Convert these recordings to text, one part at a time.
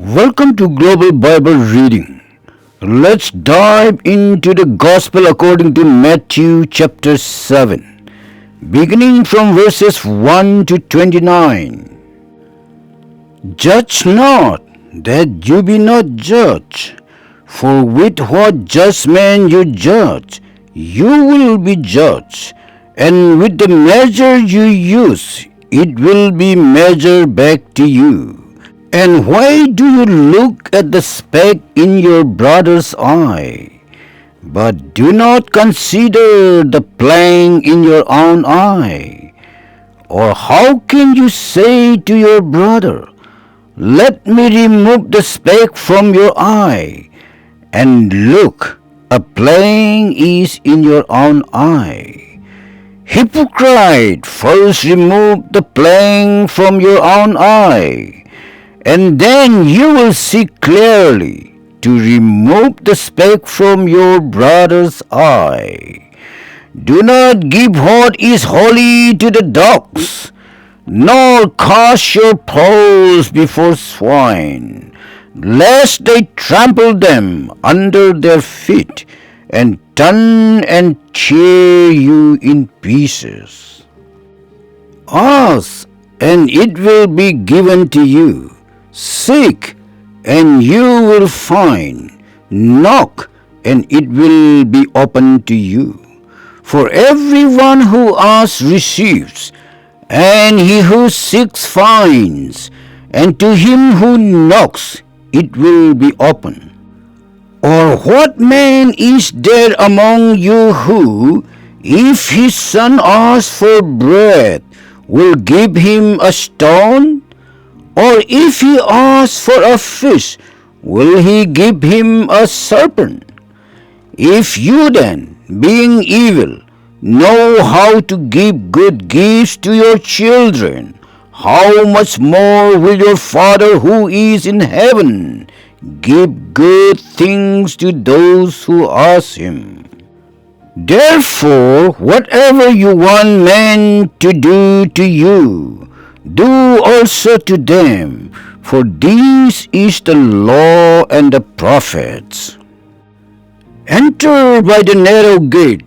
Welcome to Global Bible Reading. Let's dive into the Gospel according to Matthew chapter 7, beginning from verses 1 to 29. Judge not, that you be not judged. For with what judgment you judge, you will be judged. And with the measure you use, it will be measured back to you. And why do you look at the speck in your brother's eye, but do not consider the plank in your own eye? Or how can you say to your brother, let me remove the speck from your eye, and look, a plank is in your own eye? Hypocrite, first remove the plank from your own eye, and then you will see clearly to remove the speck from your brother's eye. Do not give what is holy to the dogs, nor cast your pearls before swine, lest they trample them under their feet, and turn and tear you in pieces. Ask, and it will be given to you. Seek, and you will find. Knock, and it will be opened to you. For everyone who asks receives, and he who seeks finds, and to him who knocks it will be opened. Or what man is there among you who, if his son asks for bread, will give him a stone? Or if he asks for a fish, will he give him a serpent? If you then, being evil, know how to give good gifts to your children, how much more will your Father who is in heaven give good things to those who ask him? Therefore, whatever you want men to do to you, do also to them, for this is the law and the prophets. Enter by the narrow gate,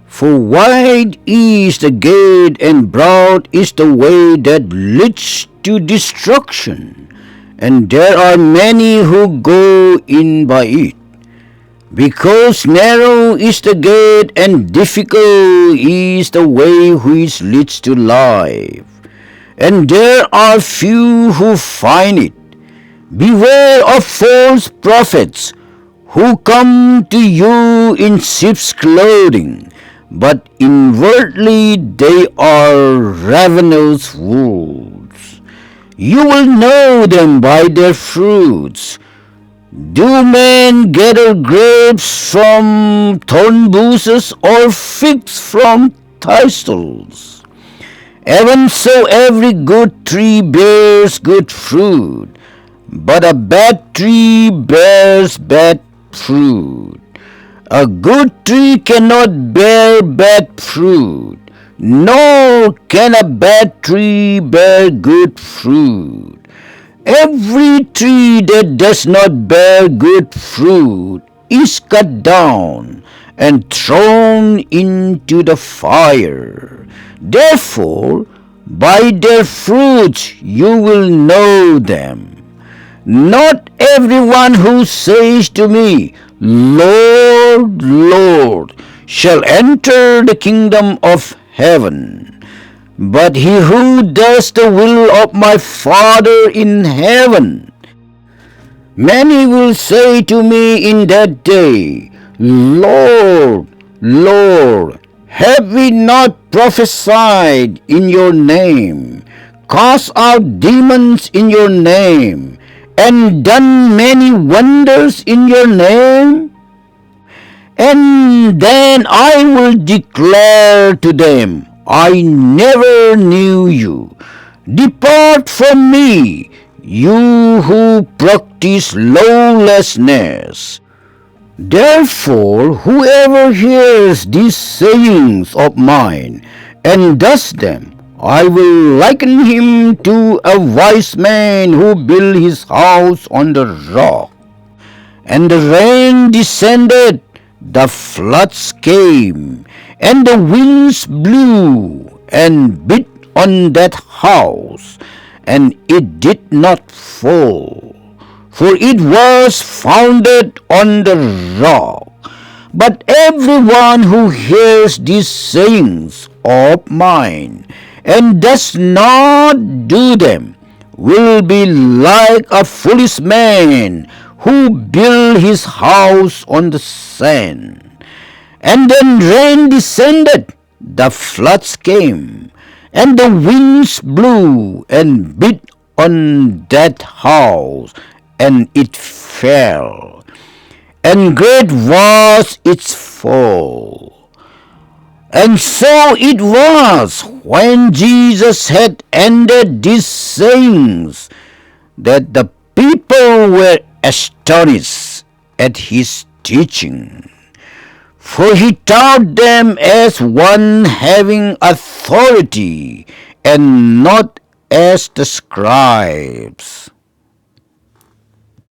for wide is the gate and broad is the way that leads to destruction, and there are many who go in by it. Because narrow is the gate and difficult is the way which leads to life, and there are few who find it. Beware of false prophets, who come to you in sheep's clothing, but inwardly they are ravenous wolves. You will know them by their fruits. Do men gather grapes from thorn bushes, or figs from thistles? Even so every good tree bears good fruit, but a bad tree bears bad fruit. A good tree cannot bear bad fruit, nor can a bad tree bear good fruit. Every tree that does not bear good fruit is cut down and thrown into the fire. Therefore, by their fruits you will know them. Not everyone who says to me, Lord, Lord, shall enter the kingdom of heaven, but he who does the will of my Father in heaven. Many will say to me in that day, Lord, Lord, have we not prophesied in your name, cast out demons in your name, and done many wonders in your name? And then I will declare to them, I never knew you. Depart from me, you who practice lawlessness. Therefore, whoever hears these sayings of mine and does them, I will liken him to a wise man who built his house on the rock. And the rain descended, the floods came, and the winds blew and beat on that house, and it did not fall, for it was founded on the rock. But everyone who hears these sayings of mine and does not do them will be like a foolish man who built his house on the sand. And then rain descended, the floods came, and the winds blew and beat on that house, and it fell. And great was its fall. And so it was, when Jesus had ended these sayings, that the people were astonished at his teaching. For he taught them as one having authority, and not as the scribes.